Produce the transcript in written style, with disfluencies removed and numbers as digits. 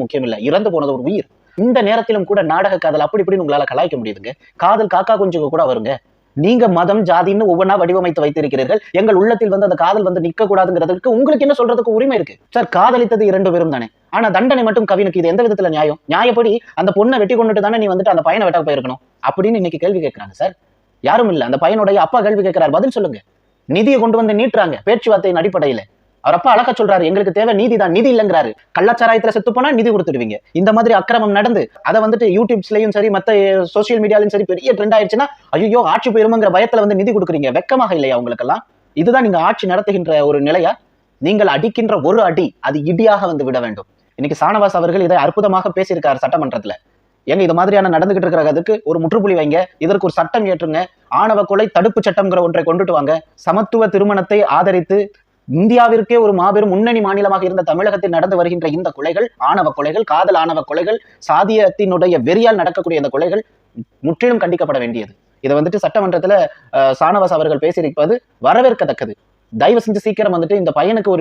முக்கியம் இல்ல, இறந்து போனது ஒரு உயிர். இந்த நேரத்திலும் கூட நாடக காதல் அப்படி இப்படின்னு உங்களால கலாய்க்க முடியுதுங்க. காதல் காக்கா குஞ்சுக்கு கூட வருங்க. நீங்க மதம் ஜாதின்னு ஒவ்வொன்னா வடிவமைத்து வைத்திருக்கிறீர்கள். எங்கள் உள்ளத்தில் வந்து அந்த காதல் வந்து நிக்க கூடாதுங்கிறதுக்கு உங்களுக்கு என்ன சொல்றதுக்கு உரிமை இருக்கு சார்? காதலித்தது 2 பேரும் தானே. ஆனா தண்டனை மட்டும் கவினுக்கு. இது எந்த விதத்துல நியாயம்? நியாயப்படி அந்த பொண்ணை வெட்டி கொண்டுட்டு தானே நீ வந்துட்டு அந்த பையனை வெட்ட போயிருக்கணும் அப்படின்னு இன்னைக்கு கேள்வி கேட்கிறாங்க சார். யாரும் இல்ல, அந்த பையனுடைய அப்பா கேள்வி கேட்கிறார், பதில் சொல்லுங்க. நிதியை கொண்டு வந்து நீட்டுறாங்க பேச்சுவார்த்தையின் அடிப்படையில. அவர் அப்பா அழகா சொல்றாரு, எங்களுக்கு தேவை நீதி தான், நிதி இல்லங்கிறாரு. கள்ளச்சாராயத்துல செத்து போனா நிதி கொடுத்துடுவீங்க. இந்த மாதிரி அக்கிரமம் நடந்து அதை வந்துட்டு யூடியூப்ஸ்லயும் சரி மத்த சோசியல் மீடியாலையும் சரி பெரிய ட்ரெண்ட் ஆயிடுச்சுன்னா ஐயோ ஆட்சி போயிருங்கிற பயத்துல வந்து நிதி கொடுக்குறீங்க. வெக்கமாக இல்லையா உங்களுக்கெல்லாம்? இதுதான் நீங்க ஆட்சி நடத்துகின்ற ஒரு நிலையா? நீங்கள் அடிக்கின்ற ஒரு அடி அது இடியாக வந்து விட வேண்டும். இன்னைக்கு சானவாஸ் அவர்கள் இதை அற்புதமாக பேசியிருக்காரு சட்டமன்றத்துல. ஏங்க இது மாதிரியான நடந்துகிட்டு இருக்கிறதுக்கு ஒரு முற்றுப்புள்ளி வைங்க, இதற்கு ஒரு சட்டம் ஏற்றுங்க, ஆணவ கொலை தடுப்பு சட்டம்ங்கிற ஒன்றை கொண்டுட்டு வாங்க, சமத்துவ திருமணத்தை ஆதரித்து இந்தியாவிற்கே ஒரு மாபெரும் முன்னணி மாநிலமாக இருந்த தமிழகத்தில் நடந்து வருகின்ற இந்த கொலைகள், ஆணவ கொலைகள், காதல் ஆணவ கொலைகள், சாதியத்தினுடைய வெறியால் நடக்கக்கூடிய இந்த கொலைகள் முற்றிலும் கண்டிக்கப்பட வேண்டியது. இதை வந்துட்டு சட்டமன்றத்துல சானவாஸ் அவர்கள் பேசியிருப்பது வரவேற்கத்தக்கது. தயவு செஞ்சு சீக்கிரம் வந்துட்டு இந்த பையனுக்கு ஒரு